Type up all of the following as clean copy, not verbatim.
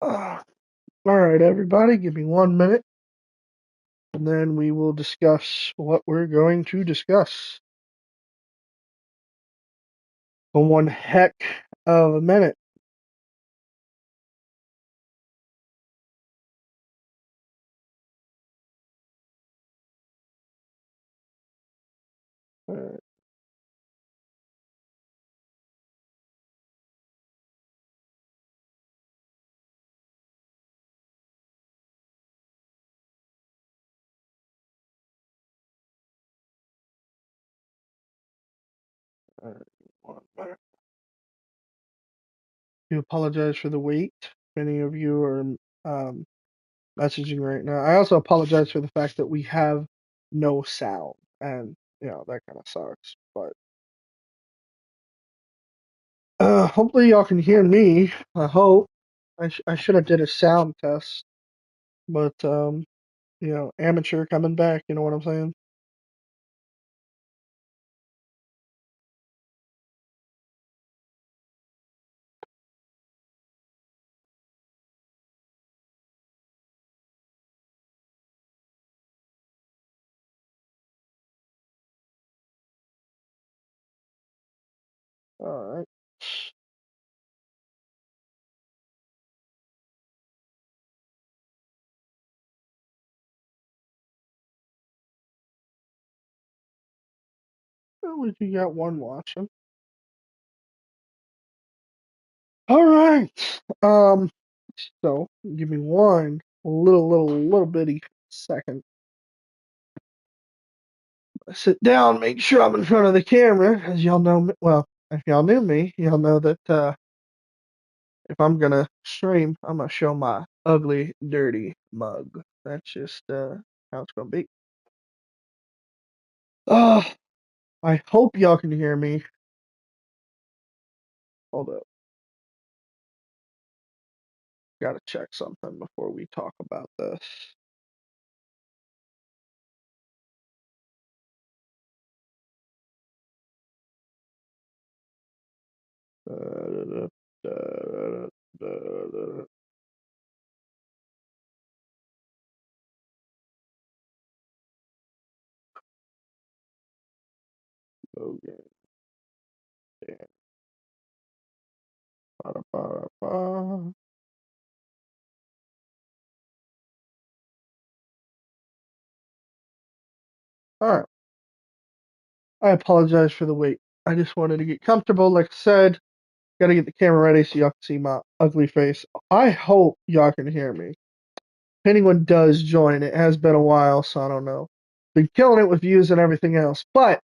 All right, everybody, give me 1 minute, and then we will discuss what we're going to discuss. For one heck of a minute. All right, 1 minute. I apologize for the wait. If any of you are um, messaging right now, I also apologize for the fact that we have no sound, and that kind of sucks. But hopefully y'all can hear me. I hope. I should have did a sound test, but amateur coming back. You know what I'm saying? All right. Well, we do got one watching. All right. Um. So give me one little bitty second. Sit down. Make sure I'm in front of the camera, as y'all know. Well, if y'all knew me, y'all know that if I'm gonna stream, I'm gonna show my ugly, dirty mug. That's just how it's gonna be. Uh, I hope y'all can hear me. Hold up. Gotta check something before we talk about this. Okay. All right. I apologize for the wait. I just wanted to get comfortable. Like I said, gotta get the camera ready so y'all can see my ugly face. I hope y'all can hear me. If anyone does join, it has been a while, so I don't know. Been killing it with views and everything else. But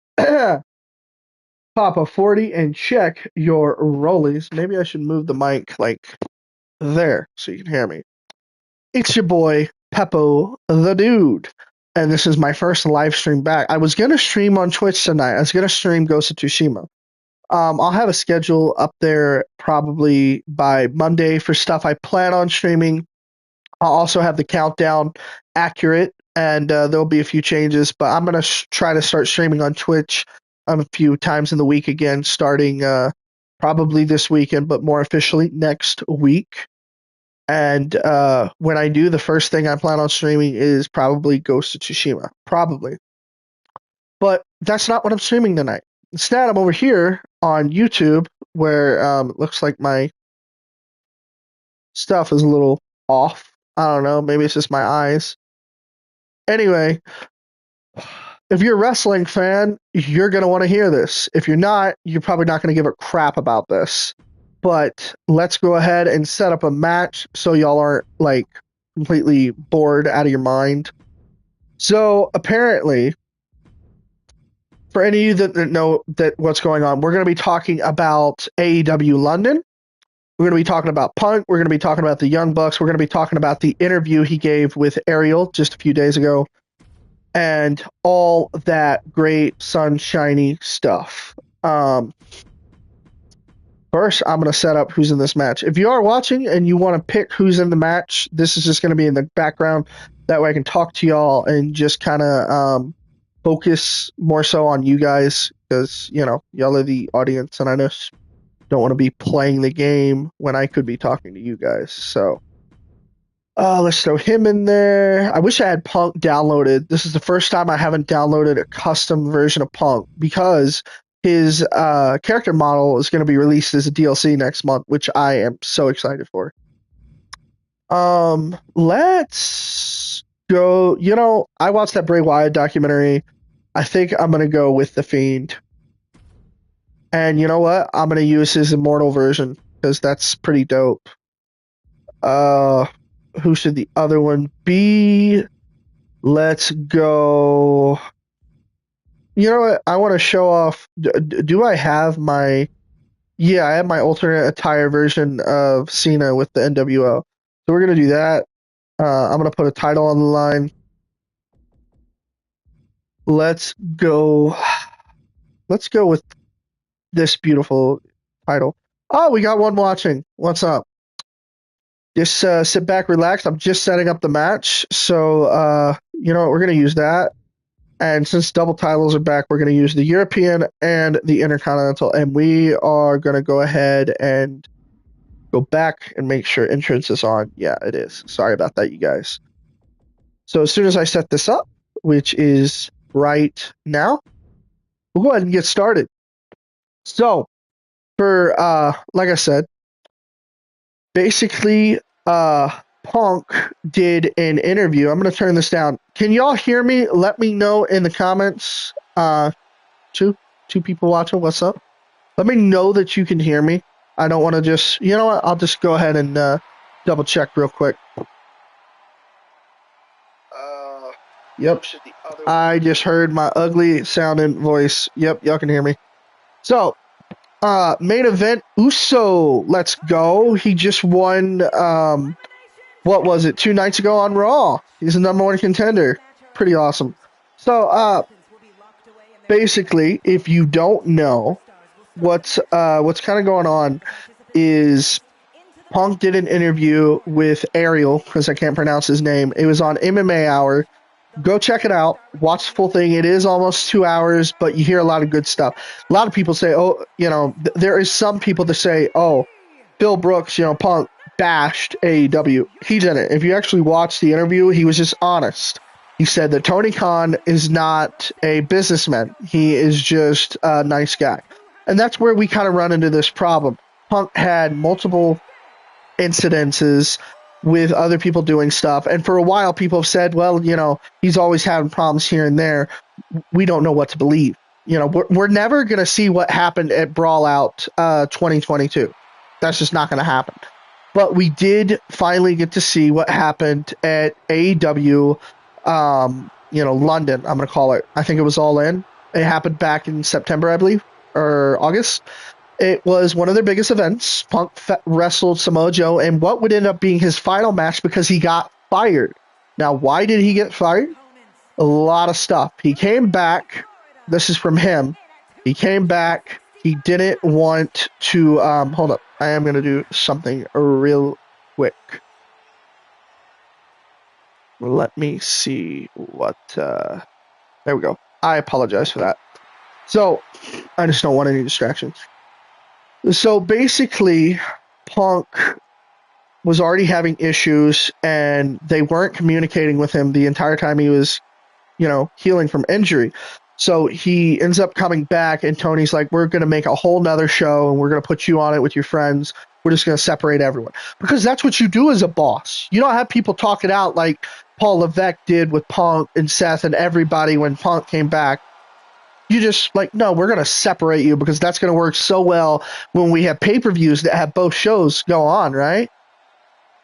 pop a 40 and check your rollies. Maybe I should move the mic like there so you can hear me. It's your boy, Peppo the Dude. And this is my first live stream back. I was gonna stream on Twitch tonight. I was gonna stream Ghost of Tsushima. I'll have a schedule up there probably by Monday for stuff I plan on streaming. I'll also have the countdown accurate, and there'll be a few changes. But I'm gonna try to start streaming on Twitch a few times in the week again, starting probably this weekend, but more officially next week. And when I do, the first thing I plan on streaming is probably Ghost of Tsushima. Probably. But that's not what I'm streaming tonight. Instead, I'm over here on YouTube where it looks like my stuff is a little off. I don't know. Maybe it's just my eyes. Anyway, if you're a wrestling fan, you're going to want to hear this. If you're not, you're probably not going to give a crap about this. But let's go ahead and set up a match so y'all aren't like completely bored out of your mind. So apparently, for any of you that know that what's going on, we're going to be talking about AEW London. We're going to be talking about Punk. We're going to be talking about the Young Bucks. We're going to be talking about the interview he gave with Ariel just a few days ago, and all that great sunshiny stuff. First, I'm going to set up who's in this match. If you are watching and you want to pick who's in the match, this is just going to be in the background. That way I can talk to y'all and just kind of focus more so on you guys because, y'all are the audience and I just don't want to be playing the game when I could be talking to you guys. So Let's throw him in there. I wish I had Punk downloaded. This is the first time I haven't downloaded a custom version of Punk because his character model is going to be released as a DLC next month, which I am so excited for. Let's go. I watched that Bray Wyatt documentary. I think I'm gonna go with The Fiend. And you know what? I'm gonna use his immortal version because that's pretty dope. Uh, who should the other one be? Let's go. You know what? I want to show off. Do I have my? Yeah, I have my alternate attire version of Cena with the NWO. So we're gonna do that. I'm gonna put a title on the line. Let's go. Let's go with this beautiful title. Oh, we got one watching. What's up? Just sit back, relax. I'm just setting up the match. So, you know what? We're going to use that. And since double titles are back, we're going to use the European and the Intercontinental. And we are going to go ahead and go back and make sure entrance is on. Yeah, it is. Sorry about that, you guys. So as soon as I set this up, which is right now, we'll go ahead and get started. So, like I said, basically, Punk did an interview. I'm going to turn this down. Can y'all hear me? Let me know in the comments. Two people watching. What's up? Let me know that you can hear me. I don't want to just, you know what? I'll just go ahead and double check real quick. Yep. I just heard my ugly sounding voice. Yep, y'all can hear me. So, main event, Uso. Let's go. He just won, what was it, 2 nights ago on Raw. He's the #1 contender. Pretty awesome. So, basically, if you don't know, what's kind of going on is Punk did an interview with Ariel, because I can't pronounce his name. It was on MMA Hour. Go check it out. Watch the full thing. It is almost 2 hours, but you hear a lot of good stuff. A lot of people say, there is some people that say, oh, Bill Brooks, Punk bashed AEW. He didn't. If you actually watch the interview, he was just honest. He said that Tony Khan is not a businessman. He is just a nice guy. And that's where we kind of run into this problem. Punk had multiple incidences with other people doing stuff. And for a while, people have said, well, he's always having problems here and there. We don't know what to believe. We're never going to see what happened at Brawl Out 2022. That's just not going to happen. But we did finally get to see what happened at AEW, London, I'm going to call it. I think it was All In. It happened back in September, I believe, or August. It was one of their biggest events. Punk wrestled Samoa Joe in what would end up being his final match because he got fired. Now, why did he get fired? A lot of stuff. He came back. This is from him. He came back. He didn't want to. Hold up. I am going to do something real quick. Let me see what. There we go. I apologize for that. So, I just don't want any distractions. So basically, Punk was already having issues, and they weren't communicating with him the entire time he was, healing from injury. So he ends up coming back, and Tony's like, we're going to make a whole nother show, and we're going to put you on it with your friends. We're just going to separate everyone. Because that's what you do as a boss. You don't have people talk it out like Paul Levesque did with Punk and Seth and everybody when Punk came back. You just no, we're going to separate you because that's going to work so well when we have pay-per-views that have both shows go on, right?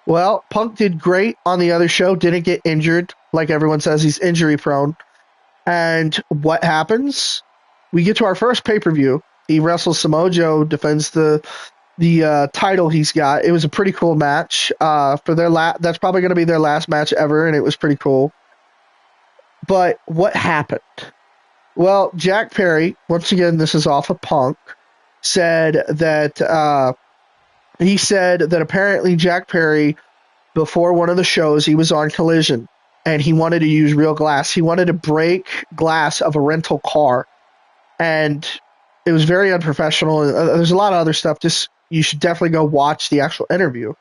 Well, Punk did great on the other show, didn't get injured. Like everyone says, he's injury prone. And what happens? We get to our first pay-per-view. He wrestles Samoa Joe, defends the title he's got. It was a pretty cool match. For their that's probably going to be their last match ever, and it was pretty cool. But what happened? Well, Jack Perry, once again, this is off of Punk, said that he said that apparently Jack Perry, before one of the shows, he was on Collision, and he wanted to use real glass. He wanted to break glass of a rental car, and it was very unprofessional. There's a lot of other stuff. You should definitely go watch the actual interview.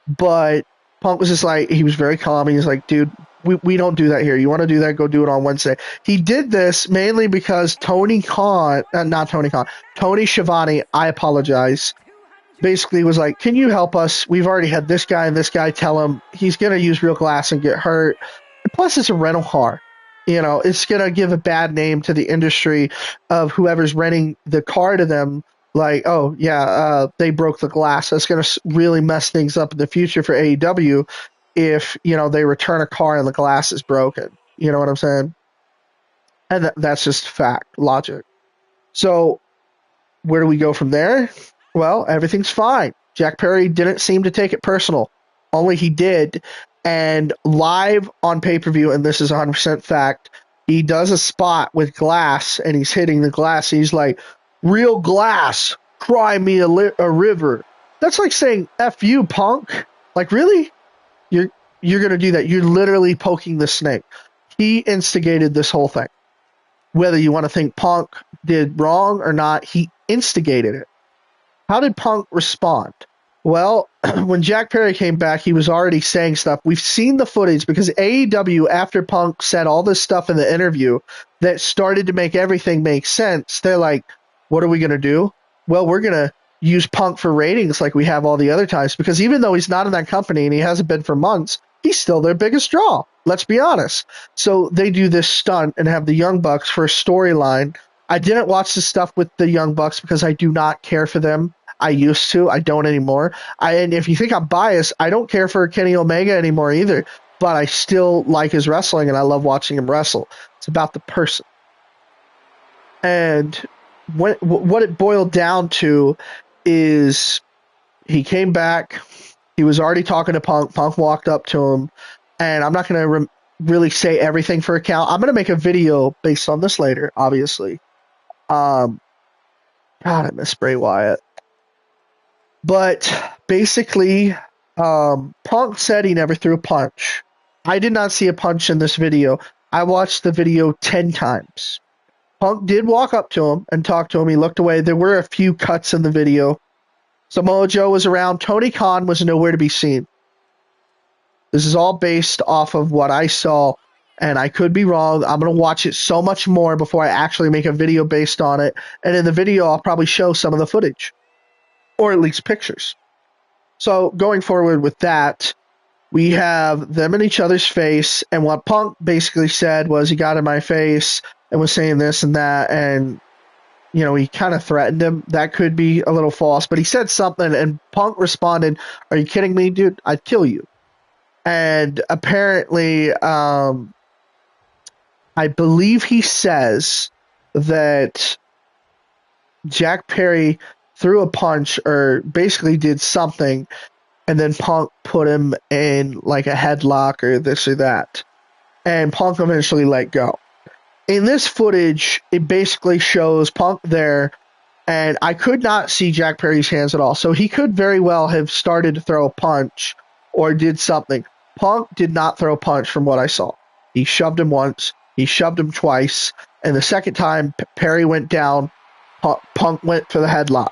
But Punk was just like, he was very calm. He was like, dude, we don't do that here. You want to do that? Go do it on Wednesday. He did this mainly because Tony Schiavone, I apologize, basically was like, can you help us? We've already had this guy and this guy tell him he's going to use real glass and get hurt. Plus, it's a rental car. It's going to give a bad name to the industry of whoever's renting the car to them. Like, oh, yeah, they broke the glass. That's going to really mess things up in the future for AEW if, they return a car and the glass is broken. You know what I'm saying? And that's just fact, logic. So where do we go from there? Well, everything's fine. Jack Perry didn't seem to take it personal. Only he did. And live on pay-per-view, and this is 100% fact, he does a spot with glass, and he's hitting the glass. He's like, real glass, cry me a river. That's like saying, F you, punk. Like, really? You're going to do that. You're literally poking the snake. He instigated this whole thing. Whether you want to think Punk did wrong or not, he instigated it. How did Punk respond? Well, when Jack Perry came back, he was already saying stuff. We've seen the footage because AEW, after Punk said all this stuff in the interview that started to make everything make sense, they're like, what are we going to do? Well, we're going to use Punk for ratings like we have all the other times, because even though he's not in that company and he hasn't been for months, he's still their biggest draw. Let's be honest. So they do this stunt and have the Young Bucks for a storyline. I didn't watch the stuff with the Young Bucks because I do not care for them. I used to. I don't anymore. And if you think I'm biased, I don't care for Kenny Omega anymore either. But I still like his wrestling, and I love watching him wrestle. It's about the person. And what it boiled down to is he came back. He was already talking to Punk. Punk walked up to him. And I'm not going to really say everything for account. I'm going to make a video based on this later, obviously. God, I miss Bray Wyatt. But basically, Punk said he never threw a punch. I did not see a punch in this video. I watched the video 10 times. Punk did walk up to him and talk to him. He looked away. There were a few cuts in the video. Samoa Joe was around. Tony Khan was nowhere to be seen. This is all based off of what I saw, and I could be wrong. I'm going to watch it so much more before I actually make a video based on it. And in the video, I'll probably show some of the footage, or at least pictures. So going forward with that, we have them in each other's face, and what Punk basically said was he got in my face and was saying this and that, and he kind of threatened him. That could be a little false, but he said something, and Punk responded, "Are you kidding me, dude? I'd kill you." And apparently, I believe he says that Jack Perry threw a punch or basically did something, and then Punk put him in like a headlock or this or that. And Punk eventually let go. In this footage, it basically shows Punk there, and I could not see Jack Perry's hands at all. So he could very well have started to throw a punch or did something. Punk did not throw a punch from what I saw. He shoved him once, he shoved him twice, and the second time Perry went down, Punk went for the headlock.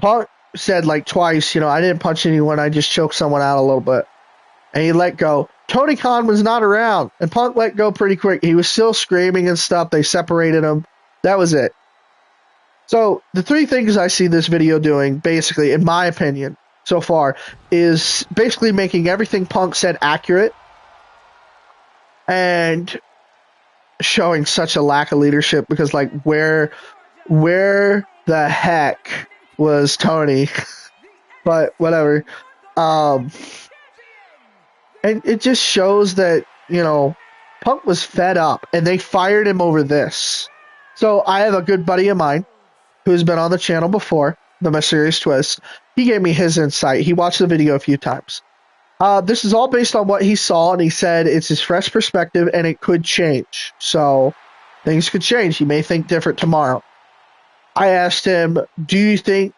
Punk said like twice, I didn't punch anyone, I just choked someone out a little bit. And he let go. Tony Khan was not around, and Punk let go pretty quick. He was still screaming and stuff. They separated him. That was it. So the three things I see this video doing, basically, in my opinion, so far, is basically making everything Punk said accurate and showing such a lack of leadership, because like where the heck was Tony? But whatever. And it just shows that, Punk was fed up and they fired him over this. So I have a good buddy of mine who's been on the channel before, The Mysterious Twist. He gave me his insight. He watched the video a few times. This is all based on what he saw, and he said it's his fresh perspective, and it could change. So things could change. He may think different tomorrow. I asked him, do you think,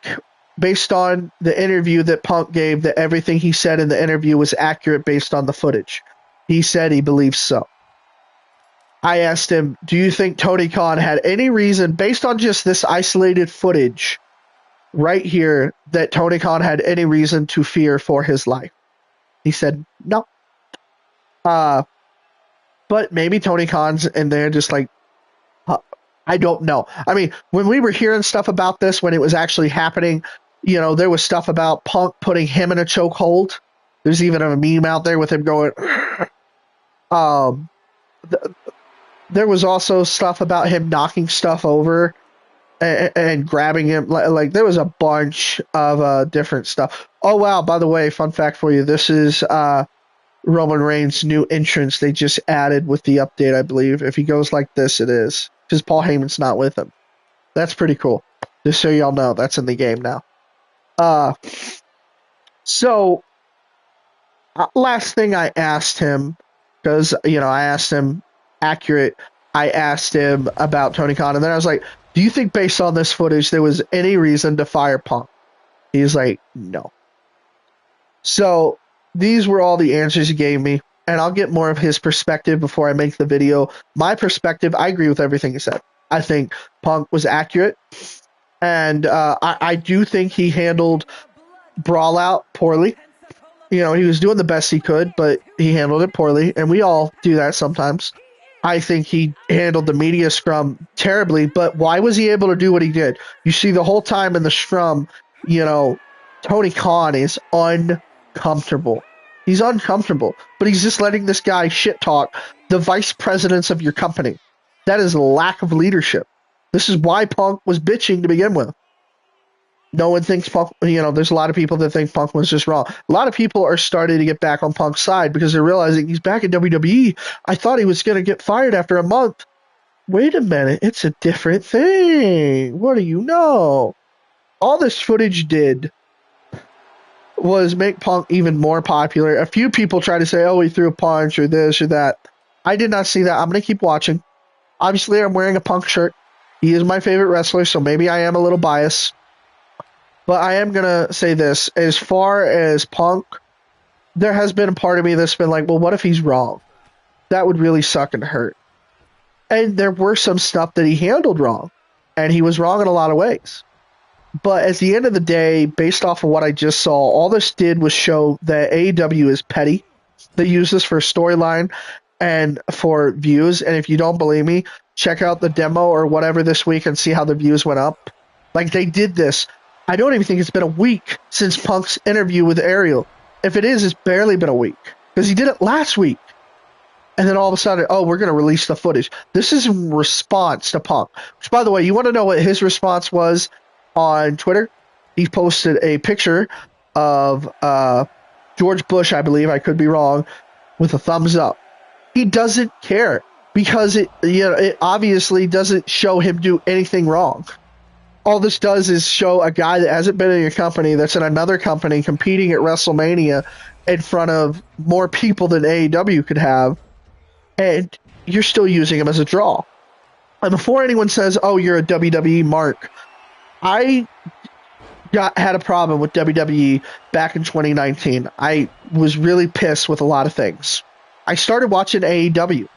based on the interview that Punk gave, that everything he said in the interview was accurate based on the footage? He said he believes so. I asked him, do you think Tony Khan had any reason, based on just this isolated footage right here, that Tony Khan had any reason to fear for his life? He said no. But maybe Tony Khan's in there just like, I don't know. I mean, when we were hearing stuff about this, when it was actually happening, there was stuff about Punk putting him in a chokehold. There's even a meme out there with him going. um, there was also stuff about him knocking stuff over and grabbing him. Like there was a bunch of different stuff. Oh wow! By the way, fun fact for you: this is Roman Reigns' new entrance they just added with the update, I believe. If he goes like this, it is. Because Paul Heyman's not with him. That's pretty cool. Just so y'all know, that's in the game now. So, last thing I asked him, because, I asked him accurate, I asked him about Tony Khan, and then I was like, do you think based on this footage there was any reason to fire Punk? He's like, no. So, these were all the answers he gave me, and I'll get more of his perspective before I make the video. My perspective, I agree with everything he said. I think Punk was accurate, and I do think he handled Brawl Out poorly. He was doing the best he could, but he handled it poorly, and we all do that sometimes. I think he handled the media scrum terribly, but why was he able to do what he did? You see, the whole time in the scrum, Tony Khan is uncomfortable. He's uncomfortable, but he's just letting this guy shit talk the vice presidents of your company. That is a lack of leadership. This is why Punk was bitching to begin with. No one thinks Punk, there's a lot of people that think Punk was just wrong. A lot of people are starting to get back on Punk's side because they're realizing he's back in WWE. I thought he was going to get fired after a month. Wait a minute, it's a different thing. What do you know? All this footage did was make Punk even more popular. A few people try to say, oh, he threw a punch or this or that. I did not see that. I'm going to keep watching. Obviously, I'm wearing a Punk shirt. He is my favorite wrestler, so maybe I am a little biased. But I am going to say this. As far as Punk, there has been a part of me that's been like, well, what if he's wrong? That would really suck and hurt. And there were some stuff that he handled wrong. And he was wrong in a lot of ways. But at the end of the day, based off of what I just saw, all this did was show that AEW is petty. They use this for storyline and for views. And if you don't believe me, check out the demo or whatever this week and see how the views went up. Like, they did this. I don't even think it's been a week since Punk's interview with Ariel. If it is, it's barely been a week. Because he did it last week. And then all of a sudden, oh, we're going to release the footage. This is in response to Punk. Which, by the way, you want to know what his response was on Twitter? He posted a picture of George Bush, I believe, I could be wrong, with a thumbs up. He doesn't care because it obviously doesn't show him do anything wrong. All this does is show a guy that hasn't been in your company, that's in another company, competing at WrestleMania in front of more people than AEW could have, and you're still using him as a draw. And before anyone says, oh, you're a WWE mark, I had a problem with WWE back in 2019. I was really pissed with a lot of things. I started watching AEW.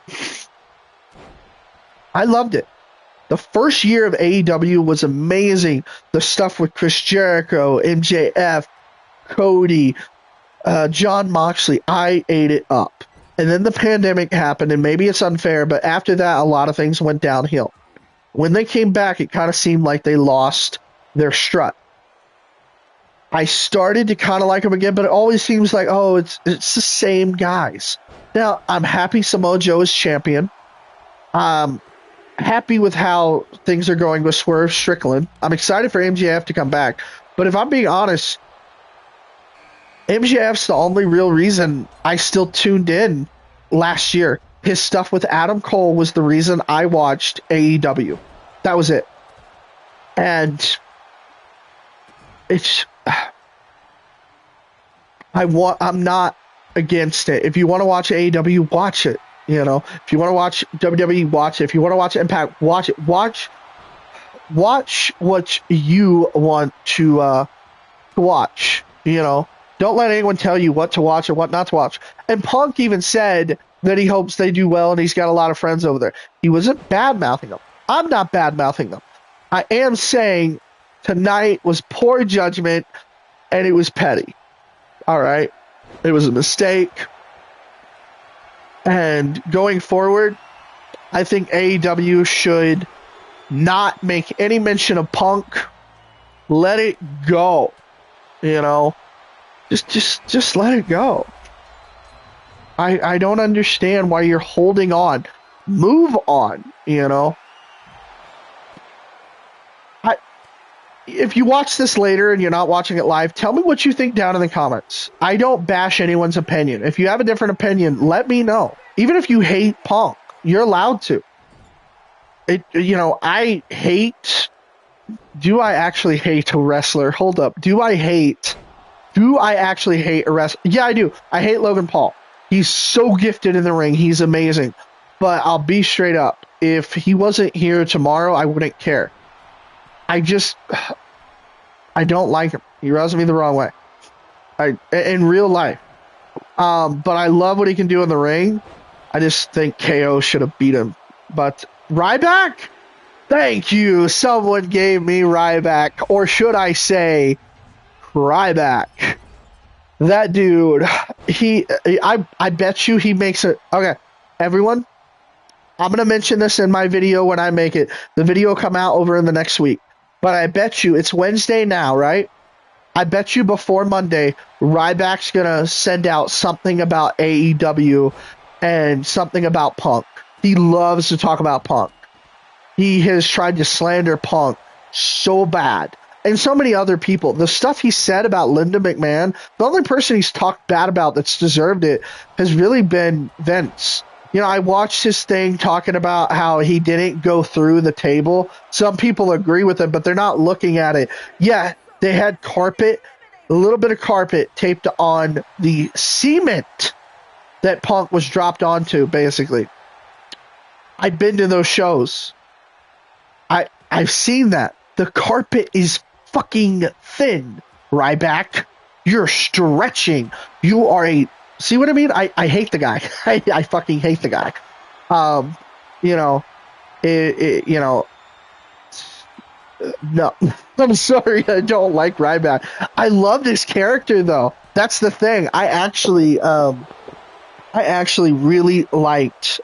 I loved it. The first year of AEW was amazing. The stuff with Chris Jericho, MJF, Cody, Jon Moxley, I ate it up. And then the pandemic happened, and maybe it's unfair, but after that, a lot of things went downhill. When they came back, it kind of seemed like they lost their strut. I started to kind of like them again, but it always seems like, oh, it's the same guys. Now, I'm happy Samoa Joe is champion. Happy with how things are going with Swerve Strickland. I'm excited for MJF to come back. But if I'm being honest, MJF's the only real reason I still tuned in last year. His stuff with Adam Cole was the reason I watched AEW. That was it. And it's I'm not against it. If you want to watch AEW, watch it. If you want to watch WWE, watch it. If you want to watch Impact, watch it. Watch what you want to watch. Don't let anyone tell you what to watch or what not to watch. And Punk even said that he hopes they do well and he's got a lot of friends over there. He wasn't bad-mouthing them. I'm not bad-mouthing them. I am saying tonight was poor judgment and it was petty. All right? It was a mistake. And going forward, I think AEW should not make any mention of Punk. Let it go. You know, just let it go. I don't understand why you're holding on. Move on, you know. If you watch this later and you're not watching it live, tell me what you think down in the comments. I don't bash anyone's opinion. If you have a different opinion, let me know. Even if you hate Punk, you're allowed to. I hate. Do I actually hate a wrestler? Hold up. Do I actually hate a wrestler? Yeah, I do. I hate Logan Paul. He's so gifted in the ring. He's amazing. But I'll be straight up. If he wasn't here tomorrow, I wouldn't care. I don't like him. He rubs me the wrong way. In real life. But I love what he can do in the ring. I just think KO should have beat him. But Ryback? Thank you. Someone gave me Ryback. Or should I say Ryback. That dude, I bet you he makes it. Okay, everyone, I'm going to mention this in my video when I make it. The video will come out over in the next week. But I bet you, it's Wednesday now, right? I bet you before Monday, Ryback's going to send out something about AEW and something about Punk. He loves to talk about Punk. He has tried to slander Punk so bad. And so many other people. The stuff he said about Linda McMahon, the only person he's talked bad about that's deserved it has really been Vince. You know, I watched his thing talking about how he didn't go through the table. Some people agree with him, but they're not looking at it. Yeah, they had carpet, a little bit of carpet taped on the cement that Punk was dropped onto, basically. I've been to those shows. I've seen that. The carpet is fucking thin, Ryback. You're stretching. You are a... See what I mean? I hate the guy. I fucking hate the guy. No. I'm sorry, I don't like Ryback. I love this character, though. That's the thing. I actually really liked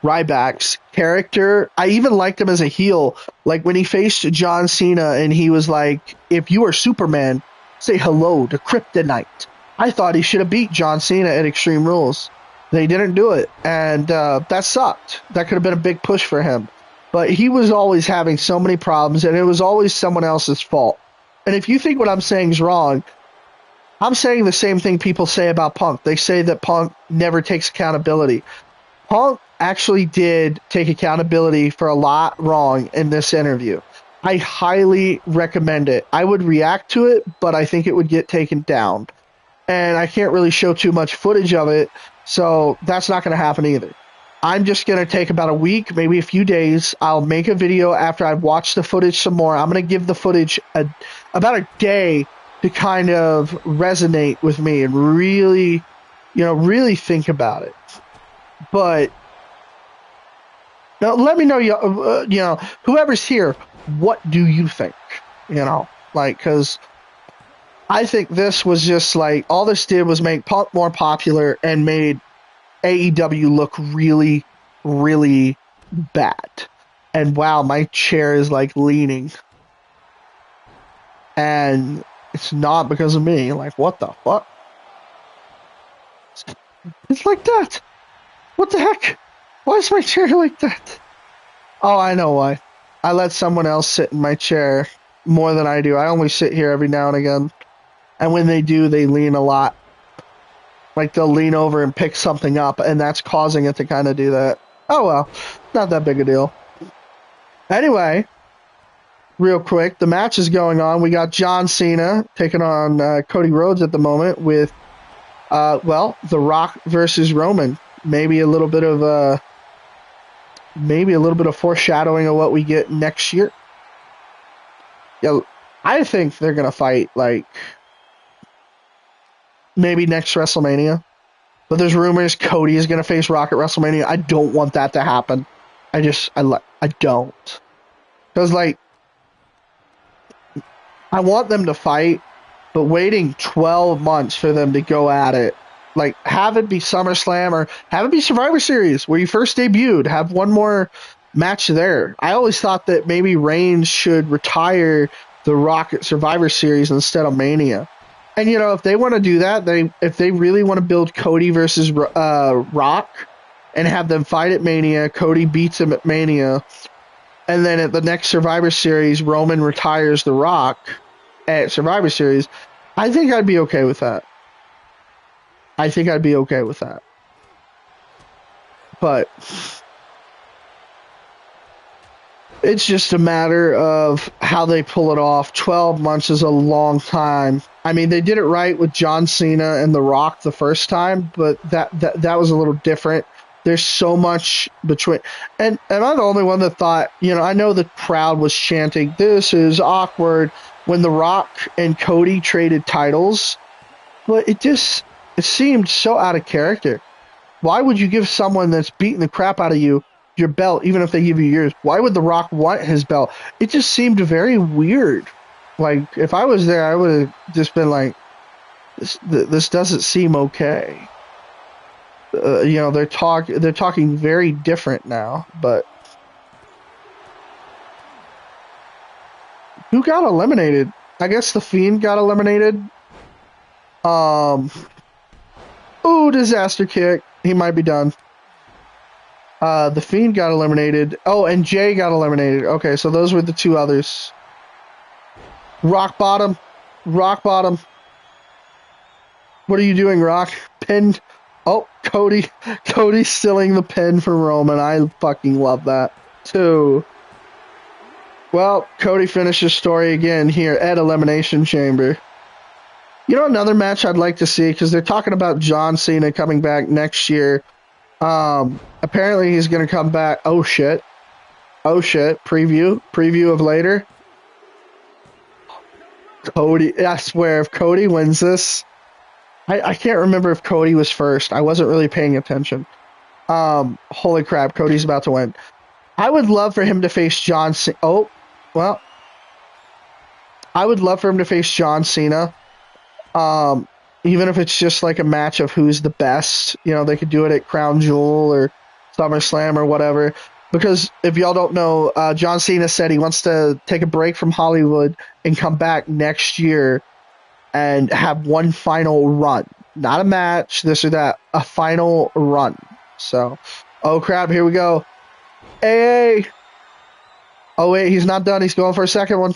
Ryback's character. I even liked him as a heel. Like when he faced John Cena and he was like, if you are Superman, say hello to Kryptonite. I thought he should have beat John Cena at Extreme Rules. They didn't do it. And that sucked. That could have been a big push for him. But he was always having so many problems and it was always someone else's fault. And if you think what I'm saying is wrong, I'm saying the same thing people say about Punk. They say that Punk never takes accountability. Punk actually did take accountability for a lot wrong in this interview. I highly recommend it. I would react to it, but I think it would get taken down. And I can't really show too much footage of it, so that's not going to happen either. I'm just going to take about a week, maybe a few days. I'll make a video after I've watched the footage some more. I'm going to give the footage about a day to kind of resonate with me and really, really think about it. But now let me know, whoever's here, what do you think? Because I think this was just like, all this did was make Punk more popular and made AEW look really, really bad. And wow, my chair is like leaning. And it's not because of me. Like, what the fuck? It's like that. What the heck? Why is my chair like that? Oh, I know why. I let someone else sit in my chair more than I do. I only sit here every now and again. And when they do, they lean a lot. Like, they'll lean over and pick something up, and that's causing it to kind of do that. Oh, well. Not that big a deal. Anyway, real quick, the match is going on. We got John Cena taking on Cody Rhodes at the moment with, The Rock versus Roman. Maybe a little bit of foreshadowing of what we get next year. Yeah, I think they're gonna fight like maybe next WrestleMania. But there's rumors Cody is gonna face Rock at WrestleMania. I don't want that to happen. I don't. Because I want them to fight, but waiting 12 months for them to go at it, like have it be SummerSlam or have it be Survivor Series where you first debuted, have one more match there. I always thought that maybe Reigns should retire the Rock at Survivor Series instead of Mania. And if they want to do that, if they really want to build Cody versus Rock and have them fight at Mania, Cody beats him at Mania, and then at the next Survivor Series, Roman retires The Rock at Survivor Series, I think I'd be okay with that. I think I'd be okay with that. But it's just a matter of how they pull it off. 12 months is a long time. I mean, they did it right with John Cena and The Rock the first time, but that was a little different. There's so much between, and I'm the only one that thought, I know the crowd was chanting, "This is awkward," when The Rock and Cody traded titles, but it seemed so out of character. Why would you give someone that's beating the crap out of you your belt, even if they give you yours? Why would The Rock want his belt? It just seemed very weird. Like, if I was there, I would have just been like, this doesn't seem okay. They're talking very different now, but who got eliminated? I guess the Fiend got eliminated. Ooh, disaster kick. He might be done. The Fiend got eliminated. Oh, and Jay got eliminated. Okay, so those were the two others. Rock bottom. Rock bottom. What are you doing, Rock? Pinned. Oh, Cody. Cody stealing the pin from Roman. I fucking love that. Two. Well, Cody finishes story again here at Elimination Chamber. Another match I'd like to see, because they're talking about John Cena coming back next year. Apparently he's going to come back. Oh, shit. Preview of later. Cody, I swear, if Cody wins this, I can't remember if Cody was first. I wasn't really paying attention. Holy crap, Cody's about to win. I would love for him to face John Cena. Oh, well. I would love for him to face John Cena. Even if it's just like a match of who's the best. They could do it at Crown Jewel or SummerSlam or whatever. Because if y'all don't know, John Cena said he wants to take a break from Hollywood and come back next year and have one final run. Not a match, this or that. A final run. So, oh crap, here we go. Hey! Oh wait, he's not done. He's going for a second one.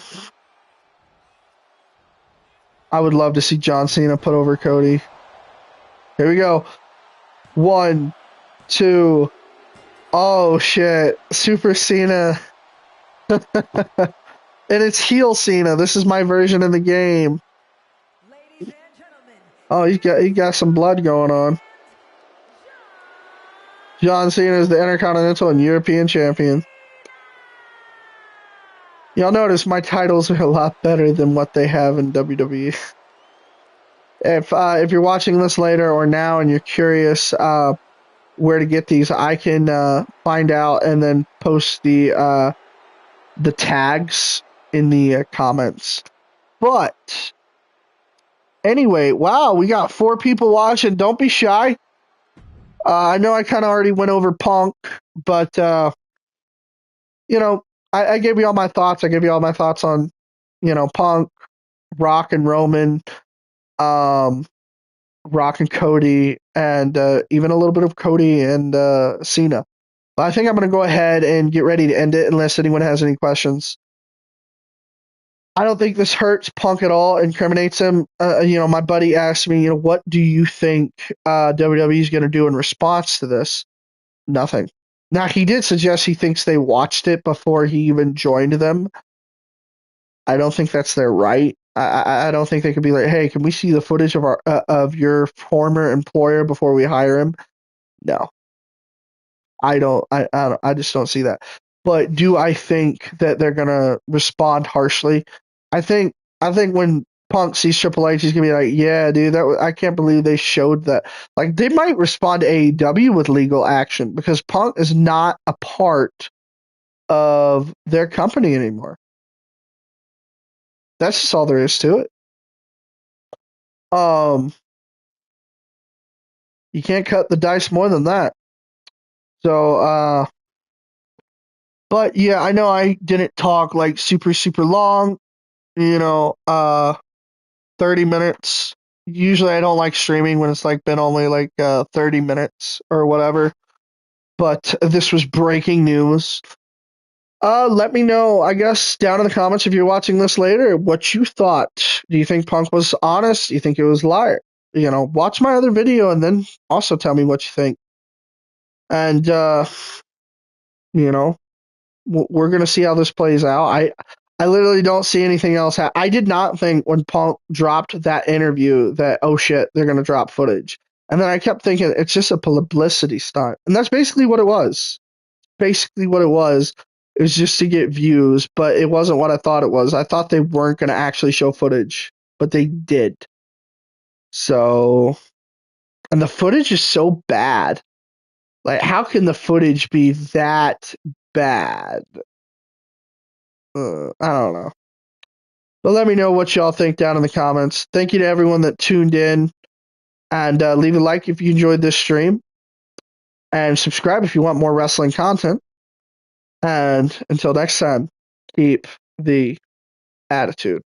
I would love to see John Cena put over Cody. Here we go. 1, 2. Oh shit. Super Cena. And it's heel Cena. This is my version of the game. Oh, he got some blood going on. John Cena is the Intercontinental and European Champion. Y'all notice my titles are a lot better than what they have in WWE. If you're watching this later or now and you're curious where to get these, I can find out and then post the tags in the comments. But anyway, wow, we got 4 people watching. Don't be shy. I know I kind of already went over Punk, but I gave you all my thoughts. I gave you all my thoughts on Punk, Rock and Roman, Rock and Cody, and even a little bit of Cody and Cena. But I think I'm going to go ahead and get ready to end it unless anyone has any questions. I don't think this hurts Punk at all, incriminates him. My buddy asked me, what do you think WWE is going to do in response to this? Nothing. Now, he did suggest he thinks they watched it before he even joined them. I don't think that's their right. I don't think they could be like, hey, can we see the footage of of your former employer before we hire him? No, I don't. I just don't see that. But do I think that they're gonna respond harshly? I think when Punk sees Triple H, he's gonna be like, yeah, dude, I can't believe they showed that. Like, they might respond to AEW with legal action because Punk is not a part of their company anymore. That's just all there is to it. Um, you can't cut the dice more than that. So, but yeah, I know I didn't talk like super long. 30 minutes. Usually I don't like streaming when it's like been only like 30 minutes or whatever. But this was breaking news. Let me know, I guess, down in the comments if you're watching this later, what you thought. Do you think Punk was honest? Do you think it was liar? Watch my other video and then also tell me what you think. And you know, we're gonna see how this plays out. I literally don't see anything else. I did not think when Punk dropped that interview that, oh shit, they're gonna drop footage. And then I kept thinking it's just a publicity stunt, and that's basically what it was. Basically, what it was. It was just to get views, but it wasn't what I thought it was. I thought they weren't gonna actually show footage, but they did. So, and the footage is so bad. Like, how can the footage be that bad? I don't know. But let me know what y'all think down in the comments. Thank you to everyone that tuned in. And leave a like if you enjoyed this stream. And subscribe if you want more wrestling content. And until next time, keep the attitude.